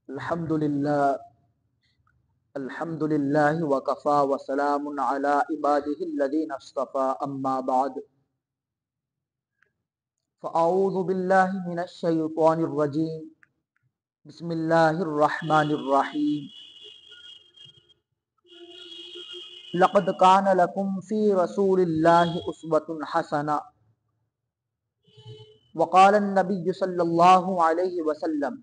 الحمدللہ الحمدللہ وکفا وسلام علی عبادہ الذین اصطفى اما بعد فاعوذ باللہ من الشیطان الرجیم بسم اللہ الرحمن الرحیم لقد کان لکم فی رسول اللہ اسوۃ حسنہ وقال النبی صلی اللہ علیہ وسلم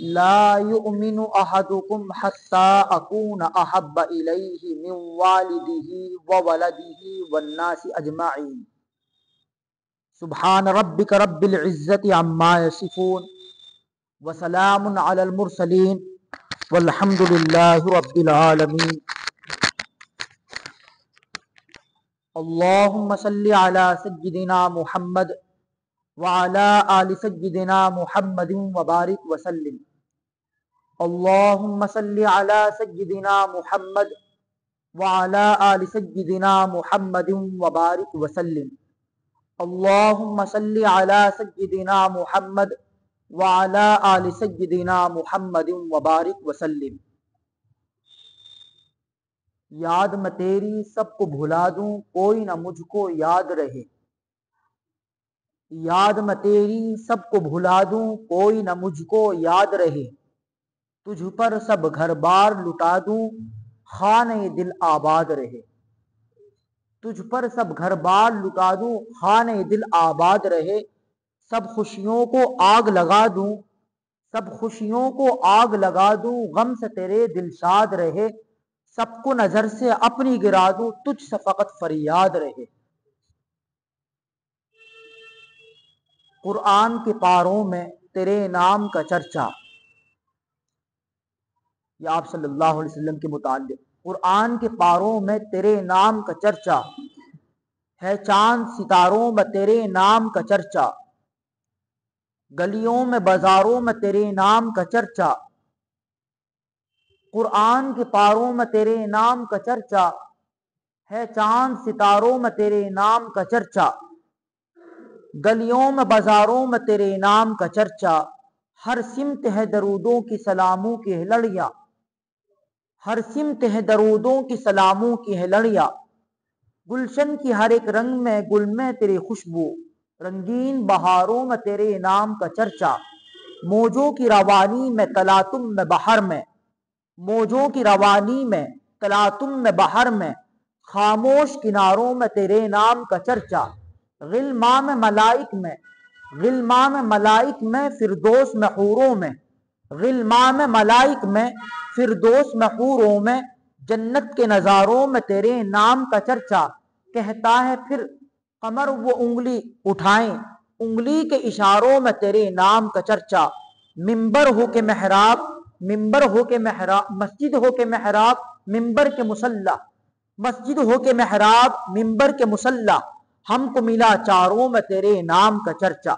لا يؤمن احدكم حتى اكون احب اليه من والده وولده والناس اجمعين سبحان ربك رب العزة عما يصفون وسلام على المرسلين والحمد لله رب العالمين اللهم صل على سيدنا محمد وعلى آل سيدنا محمد وبارك وسلم اللهم صل على سيدنا محمد وعلى آل سيدنا محمد وبارك وسلم اللهم صل على سيدنا محمد وعلى آل سيدنا محمد وبارك وسلم یاد میں تیری سب کو بھلا دوں کوئی نہ مجھ کو یاد رہے یاد میں تیری سب کو بھلا دوں کوئی نہ مجھ کو یاد رہے تجھ پر سب گھر بار لٹا دوں خانہ دل آباد رہے تجھ پر سب گھر بار لٹا دوں خانہ دل آباد رہے سب خوشیوں کو آگ لگا دوں سب خوشیوں کو آگ لگا دوں غم سے تیرے دل شاد رہے سب کو نظر سے اپنی گرا دوں تجھ سے فقط فریاد رہے قرآن کے پاروں میں تیرے نام کا چرچا یہ آپ صلی اللہ علیہ وسلم کے متعلق قرآن کے پاروں میں تیرے نام کا چرچا ہے چاند ستاروں میں تیرے نام کا چرچا گلیوں میں بازاروں میں تیرے نام کا چرچا قرآن کے پاروں میں تیرے نام کا چرچا ہے چاند ستاروں میں تیرے نام کا چرچا گلیوں میں بازاروں میں تیرے نام کا چرچا ہر سمت ہے درودوں کی سلاموں کی ہے لڑیاں ہر سمت ہے درودوں کی سلاموں کی ہے لڑیاں گلشن کی ہر ایک رنگ میں گل میں تیری خوشبو رنگین بہاروں میں تیرے نام کا چرچا موجوں کی روانی میں تلاطم میں بہر میں موجوں کی روانی میں تلاطم میں بہر میں خاموش کناروں میں تیرے نام کا چرچا غلمان ملائک میں غلمان ملائک میں فردوس میں حوروں میں غلمان ملائک میں فردوس میں حوروں میں جنت کے نظاروں میں تیرے نام کا چرچا کہتا ہے پھر قمر وہ انگلی اٹھائیں انگلی کے اشاروں میں تیرے نام کا چرچا منبر ہو کے محراب منبر ہو کے محراب مسجد ہو کے محراب منبر کے مصلی مسجد ہو کے محراب منبر کے مصلی ہم کو ملا چاروں میں تیرے نام کا چرچا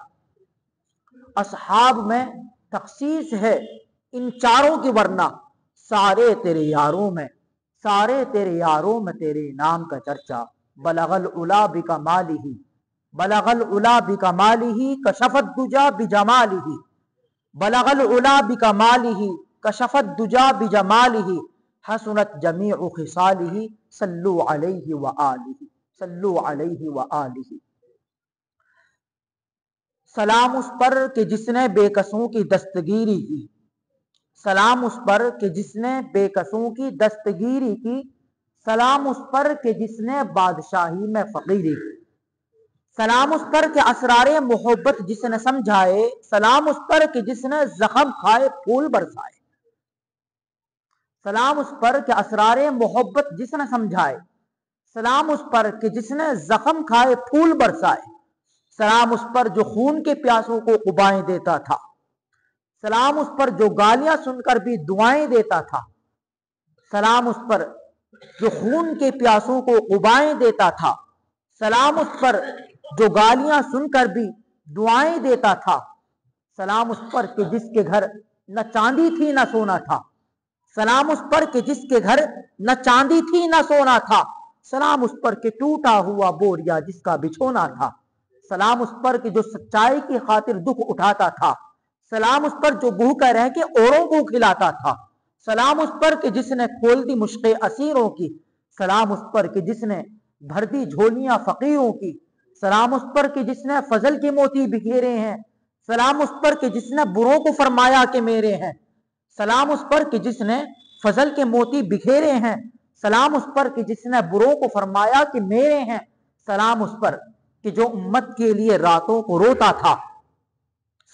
اصحاب میں تخصیص ہے ان چاروں کی ورنہ سارے تیرے یاروں میں سارے تیرے یاروں میں تیرے نام کا چرچا بلغ العلا بکمالہ بلغ العلا بکمالہ کشف الدجا بجمالہ بلغ العلا بکمالہ کشف الدجا بجمالہ حسنت جمیع خصالہ صلو علیہ وآلہ صلو علیہ وآلہ سلام اس پر کہ جس نے بے کسوں کی دستگیری کی سلام اس پر کہ جس نے بے کسوں کی دستگیری کی سلام اس پر کہ جس نے بادشاہی میں فقیری کی سلام اس پر کہ اسرار محبت جس نے سمجھائے سلام اس پر کہ جس نے زخم کھائے پھول برسائے سلام اس پر کہ اسرار محبت جس نے سمجھائے سلام اس پر کہ جس نے زخم کھائے پھول برسائے سلام اس پر جو خون کے پیاسوں کو قبائیں دیتا تھا سلام اس پر جو گالیاں سن کر بھی دعائیں دیتا تھا سلام اس پر جو خون کے پیاسوں کو قبائیں دیتا تھا سلام اس پر جو گالیاں سن کر بھی دعائیں دیتا تھا سلام اس پر کہ جس کے گھر نہ چاندی تھی نہ سونا تھا سلام اس پر کہ جس کے گھر نہ چاندی تھی نہ سونا تھا سلام اس پر کہ ٹوٹا ہوا بوریا جس کا بچھونا تھا سلام اس پر کہ جو سچائی کی خاطر دکھ اٹھاتا تھا سلام اس پر جو بھوکا رہ کے اوروں کو کھلاتا تھا، سلام اس پر کہ جس نے کھول دی مشقیں اسیروں کی، سلام اس پر کہ جس نے بھر دی جھولیاں فقیروں کی، سلام اس پر کہ جس نے فضل کے موتی بکھیرے ہیں، سلام اس پر کہ جس نے بروں کو فرمایا کہ میرے ہیں، سلام اس پر کہ جس نے فضل کے موتی بکھیرے ہیں، سلام اس پر کہ جس نے بروں کو فرمایا کہ میرے ہیں، سلام اس پر کہ جو امت کے لیے راتوں کو روتا تھا،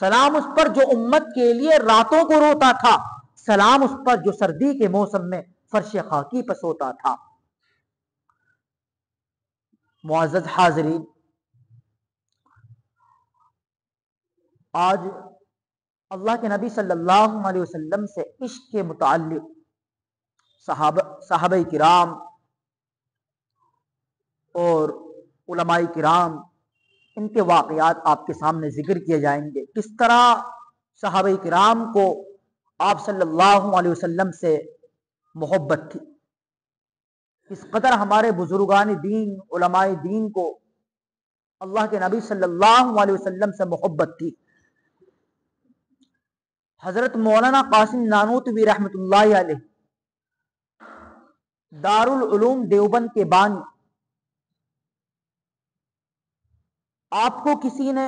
سلام اس پر جو امت کے لیے راتوں کو روتا تھا، سلام اس پر جو سردی کے موسم میں فرش خاکی پر سوتا تھا۔ معزز حاضرین، آج اللہ کے نبی صلی اللہ علیہ وسلم سے عشق کے متعلق صحابہ کرام اور علماء کرام، ان کے واقعات آپ کے سامنے ذکر کیے جائیں گے، کس طرح صحابہ کرام کو آپ صلی اللہ علیہ وسلم سے محبت تھی، کس قدر ہمارے بزرگان دین علماء دین کو اللہ کے نبی صلی اللہ علیہ وسلم سے محبت تھی۔ حضرت مولانا قاسم نانوتوی رحمۃ اللہ علیہ دارالعلوم دیوبند کے بانی، آپ کو کسی نے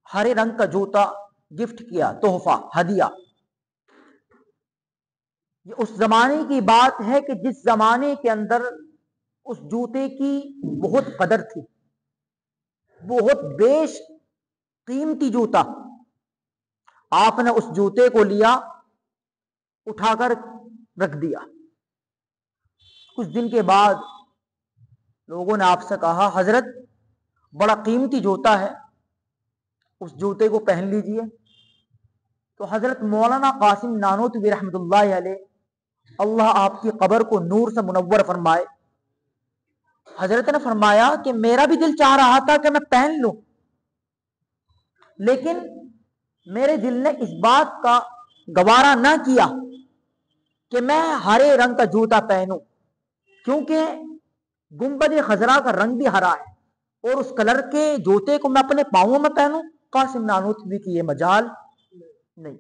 ہرے رنگ کا جوتا گفٹ کیا، تحفہ، ہدیہ۔ یہ اس زمانے کی بات ہے کہ جس زمانے کے اندر اس جوتے کی بہت قدر تھی، بہت بیش قیمتی جوتا۔ آپ نے اس جوتے کو لیا، اٹھا کر رکھ دیا۔ کچھ دن کے بعد لوگوں نے آپ سے کہا، حضرت بڑا قیمتی جوتا ہے، اس جوتے کو پہن لیجئے۔ تو حضرت مولانا قاسم نانوتوی رحمۃ اللہ علیہ، اللہ آپ کی قبر کو نور سے منور فرمائے، حضرت نے فرمایا کہ میرا بھی دل چاہ رہا تھا کہ میں پہن لوں، لیکن میرے دل نے اس بات کا گوارا نہ کیا کہ میں ہرے رنگ کا جوتا پہنوں، کیونکہ گنبد خضرا کا رنگ بھی ہرا ہے، اور اس کلر کے جوتے کو میں اپنے پاؤں میں پہنوں، قاسم نانوتوی کی یہ مجال نہیں۔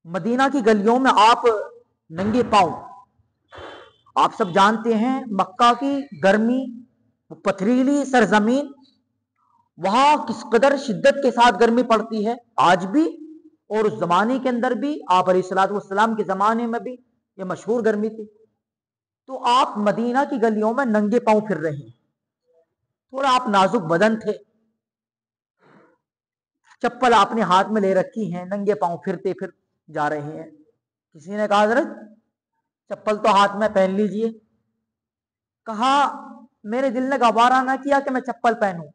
مدینہ کی گلیوں میں آپ ننگے پاؤں، آپ سب جانتے ہیں مکہ کی گرمی، پتھریلی سرزمین، وہاں کس قدر شدت کے ساتھ گرمی پڑتی ہے آج بھی، اور اس زمانے کے اندر بھی، آپ علیہ الصلوۃ والسلام کے زمانے میں بھی یہ مشہور گرمی تھی۔ تو آپ مدینہ کی گلیوں میں ننگے پاؤں پھر رہے ہیں، تھوڑا آپ نازک بدن تھے، چپل آپ نے ہاتھ میں لے رکھی ہیں، ننگے پاؤں پھرتے پھر جا رہے ہیں۔ کسی نے کہا، حضرت چپل تو ہاتھ میں پہن لیجئے۔ کہا، میرے دل نے گوارا نہ کیا کہ میں چپل پہنوں۔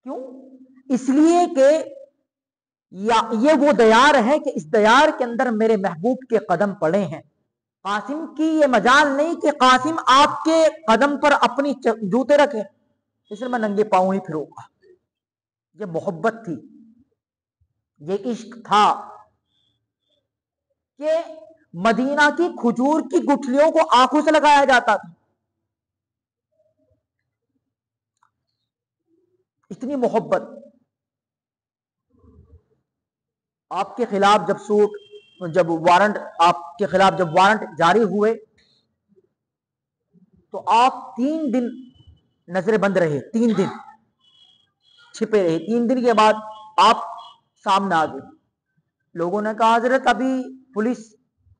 کیوں؟ اس لیے کہ یہ وہ دیار ہے کہ اس دیار کے اندر میرے محبوب کے قدم پڑے ہیں۔ قاسم کی یہ مجال نہیں کہ قاسم آپ کے قدم پر اپنی جوتے رکھے، اس لیے میں ننگے پاؤں ہی پھروں گا۔ یہ محبت تھی، یہ عشق تھا کہ مدینہ کی کھجور کی گٹھلیوں کو آنکھوں سے لگایا جاتا تھا، اتنی محبت۔ آپ کے خلاف جب وارنٹ جاری ہوئے تو آپ 3 دن نظر بند رہے، 3 دن چھپے رہے۔ 3 دن کے بعد آپ سامنے آ گئے۔ لوگوں نے کہا، حضرت ابھی پولیس،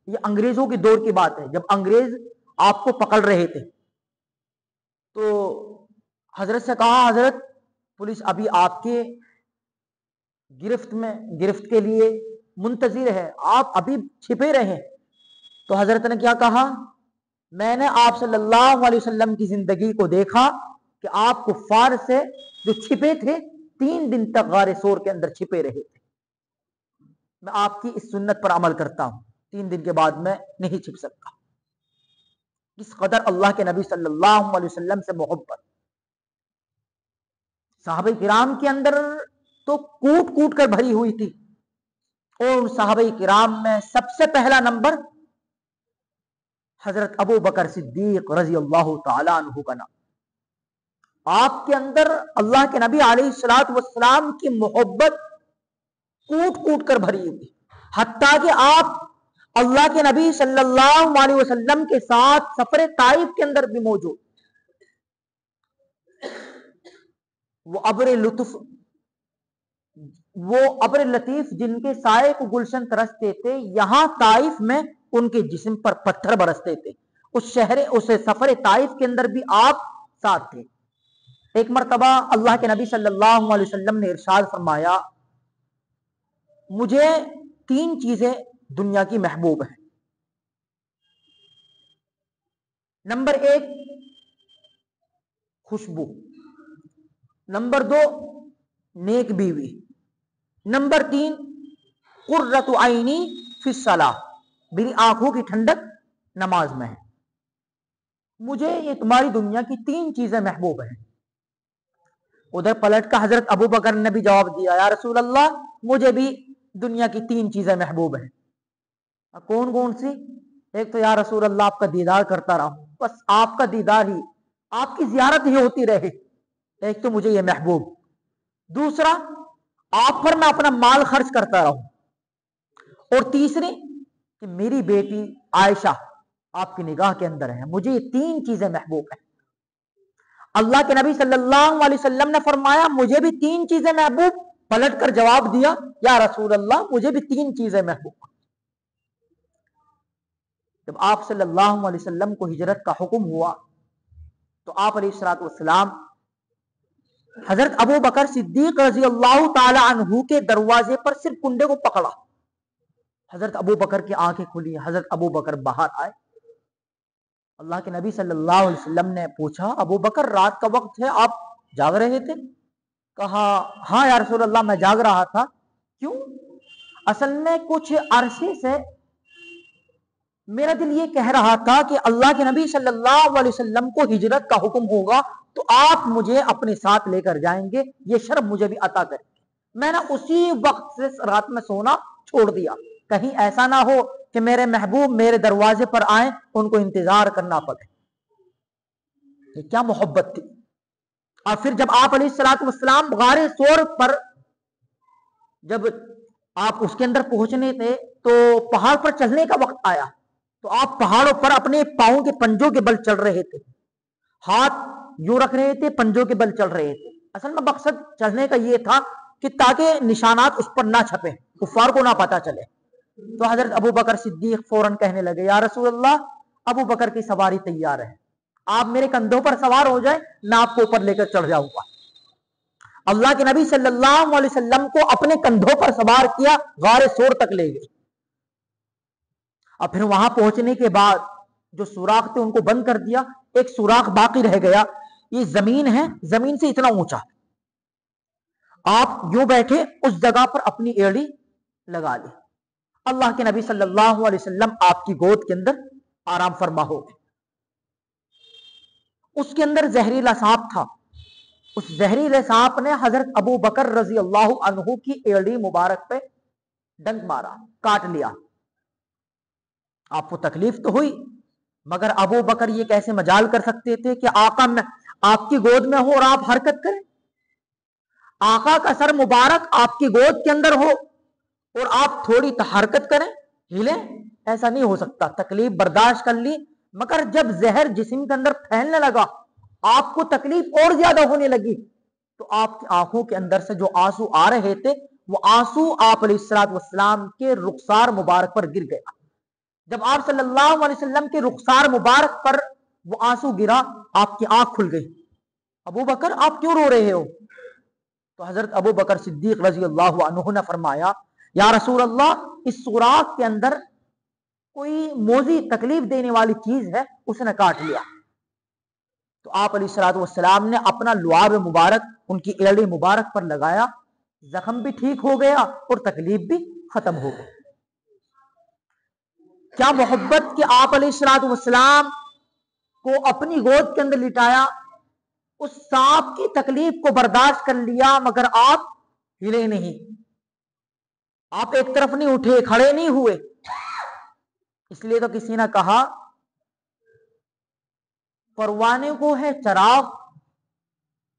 یہ انگریزوں کی دور کی بات ہے، جب انگریز آپ کو پکڑ رہے تھے، تو حضرت سے کہا، حضرت پولیس ابھی آپ کے گرفت کے لیے منتظر ہے، آپ ابھی چھپے رہے۔ تو حضرت نے کیا کہا، میں نے آپ صلی اللہ علیہ وسلم کی زندگی کو دیکھا کہ آپ کفار سے جو چھپے تھے 3 دن تک غار ثور کے اندر چھپے رہے تھے، میں آپ کی اس سنت پر عمل کرتا ہوں، 3 دن کے بعد میں نہیں چھپ سکتا۔ اس قدر اللہ کے نبی صلی اللہ علیہ وسلم سے محبت۔ صحابہ کرام کے اندر تو کوٹ کوٹ کر بھری ہوئی تھی، اور ان صحابہ کرام میں سب سے پہلا نمبر حضرت ابو بکر صدیق رضی اللہ تعالیٰ عنہ کا نام۔ آپ کے اندر اللہ کے نبی علیہ الصلوۃ والسلام کی محبت کوٹ کوٹ کر بھری ہوئی، حتیٰ کہ آپ اللہ کے نبی صلی اللہ علیہ وسلم کے ساتھ سفر طائف کے اندر بھی موجود، وہ ابر لطیف جن کے سائے کو گلشن ترستے تھے، یہاں طائف میں ان کے جسم پر پتھر برستے تھے۔ اس سفر طائف کے اندر بھی آپ ساتھ تھے۔ ایک مرتبہ اللہ کے نبی صلی اللہ علیہ وسلم نے ارشاد فرمایا، مجھے 3 چیزیں دنیا کی محبوب ہیں۔ نمبر 1 خوشبو، نمبر 2 نیک بیوی، نمبر 3 قرۃ عینی فی الصلاۃ، میری آنکھوں کی ٹھنڈک نماز میں ہے۔ مجھے یہ تمہاری دنیا کی 3 چیزیں محبوب ہیں۔ ادھر پلٹ کا حضرت ابو بکر نے بھی جواب دیا، یا رسول اللہ مجھے بھی دنیا کی 3 چیزیں محبوب ہیں۔ کون کون سی؟ ایک تو یا رسول اللہ آپ کا دیدار کرتا رہوں، بس آپ کا دیدار ہی، آپ کی زیارت ہی ہوتی رہے، ایک تو مجھے یہ محبوب۔ دوسرا آپ پر میں اپنا مال خرچ کرتا رہوں، اور تیسری کہ میری بیٹی عائشہ آپ کی نگاہ کے اندر ہے۔ مجھے یہ 3 چیزیں محبوب ہیں۔ اللہ کے نبی صلی اللہ علیہ وسلم نے فرمایا مجھے بھی 3 چیزیں محبوب، پلٹ کر جواب دیا، یا رسول اللہ مجھے بھی 3 چیزیں محبوب۔ جب آپ صلی اللہ علیہ وسلم کو ہجرت کا حکم ہوا تو آپ علیہ الصلوۃ والسلام حضرت ابو بکر صدیق رضی اللہ تعالی عنہ کے دروازے پر صرف کنڈے کو پکڑا، حضرت ابو بکر کی آنکھیں کھلی، حضرت ابو بکر باہر آئے۔ اللہ کے نبی صلی اللہ علیہ وسلم نے پوچھا، ابو بکر رات کا وقت ہے، آپ جاگ رہے تھے؟ کہا ہاں یا رسول اللہ میں جاگ رہا تھا۔ کیوں؟ اصل میں کچھ عرصے سے میرا دل یہ کہہ رہا تھا کہ اللہ کے نبی صلی اللہ علیہ وسلم کو ہجرت کا حکم ہوگا تو آپ مجھے اپنے ساتھ لے کر جائیں گے، یہ شرف مجھے بھی عطا کریں گے۔ میں نے اسی وقت سے رات میں سونا چھوڑ دیا، کہیں ایسا نہ ہو کہ میرے محبوب میرے دروازے پر آئیں، ان کو انتظار کرنا پڑے۔ یہ کیا محبت تھی۔ اور پھر جب آپ علیہ الصلوۃ والسلام غار ثور پر جب آپ اس کے اندر پہنچنے تھے تو پہاڑ پر چلنے کا وقت آیا تو آپ پہاڑوں پر اپنے پاؤں کے پنجوں کے بل چل رہے تھے، ہاتھ یوں رکھ رہے تھے، پنجوں کے بل چل رہے تھے۔ اصل میں مقصد چلنے کا یہ تھا کہ تاکہ نشانات اس پر نہ چھپے، کفار کو نہ پتا چلے۔ تو حضرت ابو بکر صدیق فوراً کہنے لگے، یا رسول اللہ ابو بکر کی سواری تیار ہے، آپ میرے کندھوں پر سوار ہو جائیں، میں آپ کو اوپر لے کر چڑھ جاؤں گا۔ اللہ کے نبی صلی اللہ علیہ وسلم کو اپنے کندھوں پر سوار کیا، غار ثور تک لے گئے، اور پھر وہاں پہنچنے کے بعد جو سوراخ تھے ان کو بند کر دیا، ایک سوراخ باقی رہ گیا، یہ زمین ہے، زمین سے اتنا اونچا، آپ یوں بیٹھے اس جگہ پر اپنی ایڑی لگا لی، اللہ کے نبی صلی اللہ علیہ وسلم آپ کی گود کے اندر آرام فرما ہو گئے۔ اس کے اندر زہریلا سانپ تھا، اس زہریلے سانپ نے حضرت ابو بکر رضی اللہ عنہ کی ایڑی مبارک پہ ڈنک مارا، کاٹ لیا۔ آپ کو تکلیف تو ہوئی، مگر ابو بکر یہ کیسے مجال کر سکتے تھے کہ آقا میں آپ کی گود میں ہو اور آپ حرکت کریں، آقا کا سر مبارک آپ کی گود کے اندر ہو اور آپ تھوڑی حرکت کریں، ہلیں، ایسا نہیں ہو سکتا۔ تکلیف برداشت کر لی، مگر جب زہر جسم کے اندر پھیلنے لگا، آپ کو تکلیف اور زیادہ ہونے لگی، تو آپ کی آنکھوں کے اندر سے جو آنسو آ رہے تھے وہ آنسو آپ علیہ الصلوۃ والسلام کے رخسار مبارک پر گر گیا۔ جب آپ صلی اللہ علیہ وسلم کے رخسار مبارک پر وہ آنسو گرا، آپ کی آنکھ کھل گئی۔ ابو بکر آپ کیوں رو رہے ہو؟ تو حضرت ابو بکر صدیق رضی اللہ عنہ نے فرمایا، یا رسول اللہ اس سوراخ کے اندر کوئی موذی تکلیف دینے والی چیز ہے، اس نے کاٹ لیا۔ تو آپ علیہ الصلوۃ والسلام نے اپنا لعاب مبارک ان کی ایڑی مبارک پر لگایا، زخم بھی ٹھیک ہو گیا اور تکلیف بھی ختم ہو گئی۔ کیا محبت کہ آپ علیہ الصلوۃ والسلام کو اپنی گود کے اندر لٹایا، اس سانپ کی تکلیف کو برداشت کر لیا، مگر آپ ہلے نہیں، آپ ایک طرف نہیں اٹھے، کھڑے نہیں ہوئے۔ اس لیے تو کسی نے کہا پروانے کو ہے چراغ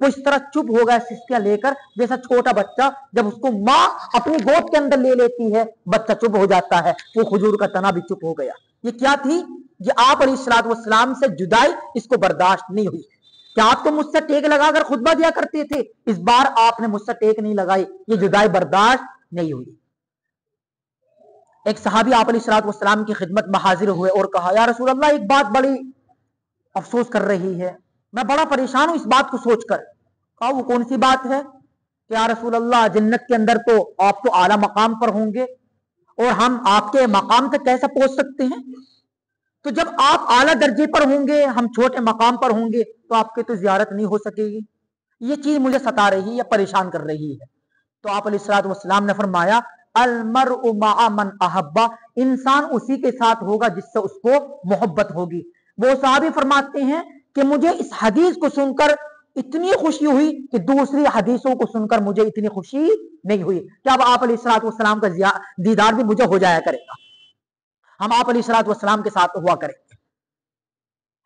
وہ اس طرح چپ ہو گیا سسکیاں لے کر، جیسا چھوٹا بچہ جب اس کو ماں اپنی گود کے اندر لے لیتی ہے بچہ چپ ہو جاتا ہے، وہ کھجور کا تنا بھی چپ ہو گیا۔ یہ کیا تھی؟ یہ آپ علیہ الصلوۃ والسلام سے جدائی اس کو برداشت نہیں ہوئی کہ آپ تو مجھ سے ٹیک لگا کر خطبہ دیا کرتے تھے، اس بار آپ نے مجھ سے ٹیک نہیں لگائی، یہ جدائی برداشت نہیں ہوئی۔ ایک صحابی آپ علیہ الصلوۃ والسلام کی خدمت میں حاضر ہوئے اور کہا یا رسول اللہ ایک بات بڑی افسوس کر رہی ہے، میں بڑا پریشان ہوں اس بات کو سوچ کر۔ کہا وہ کون سی بات ہے؟ کہ یا رسول اللہ جنت کے اندر تو آپ تو اعلیٰ مقام پر ہوں گے اور ہم آپ کے مقام تک کیسے پہنچ سکتے ہیں؟ تو جب آپ اعلیٰ درجے پر ہوں گے ہم چھوٹے مقام پر ہوں گے تو آپ کی تو زیارت نہیں ہو سکے گی، یہ چیز مجھے ستا رہی ہے یا پریشان کر رہی ہے۔ تو آپ علیہ الصلوۃ والسلام نے فرمایا المرء مع من احب، انسان اسی کے ساتھ ہوگا جس سے اس کو محبت ہوگی۔ وہ صحابی فرماتے ہیں کہ مجھے اس حدیث کو سن کر اتنی خوشی ہوئی کہ دوسری حدیثوں کو سن کر مجھے اتنی خوشی نہیں ہوئی کہ اب آپ علیہ الصلوۃ والسلام کا دیدار بھی مجھے ہو جایا کرے گا، ہم آپ علیہ الصلوۃ والسلام کے ساتھ ہوا کریں گے۔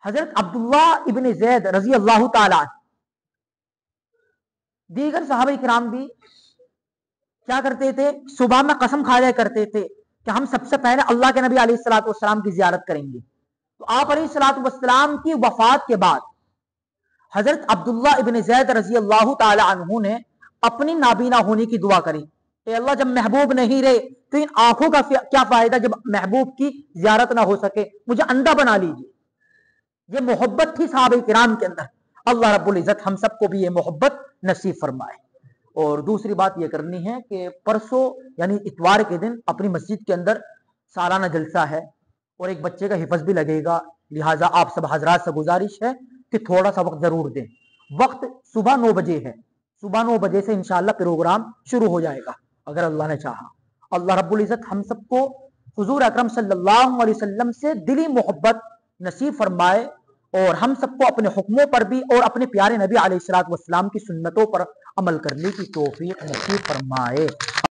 حضرت عبداللہ ابن زید رضی اللہ تعالیٰ دیگر صحابہ کرام بھی کیا کرتے تھے؟ صبح میں قسم کھا جایا کرتے تھے کہ ہم سب سے پہلے اللہ کے نبی علیہ الصلوۃ والسلام کی زیارت کریں گے۔ تو آپ علیہ الصلوۃ والسلام کی وفات کے بعد حضرت عبداللہ ابن زید رضی اللہ تعالی عنہ نے اپنی نابینا ہونے کی دعا کری کہ اللہ جب محبوب نہیں رہے تو ان آنکھوں کا کیا فائدہ جب محبوب کی زیارت نہ ہو سکے، مجھے اندھا بنا لیجیے۔ یہ محبت تھی صحابہ کرام کے اندر، اللہ رب العزت ہم سب کو بھی یہ محبت نصیب فرمائے۔ اور دوسری بات یہ کرنی ہے کہ پرسوں یعنی اتوار کے دن اپنی مسجد کے اندر سالانہ جلسہ ہے اور ایک بچے کا حفظ بھی لگے گا، لہٰذا آپ سب حضرات سے گزارش ہے کہ تھوڑا سا وقت ضرور دیں۔ وقت صبح 9 بجے ہے، صبح 9 بجے سے انشاءاللہ پروگرام شروع ہو جائے گا اگر اللہ نے چاہا۔ اللہ رب العزت ہم سب کو حضور اکرم صلی اللہ علیہ وسلم سے دلی محبت نصیب فرمائے اور ہم سب کو اپنے حکموں پر بھی اور اپنے پیارے نبی علیہ الصلوۃ والسلام کی سنتوں پر عمل کرنے کی توفیق نصیب فرمائے۔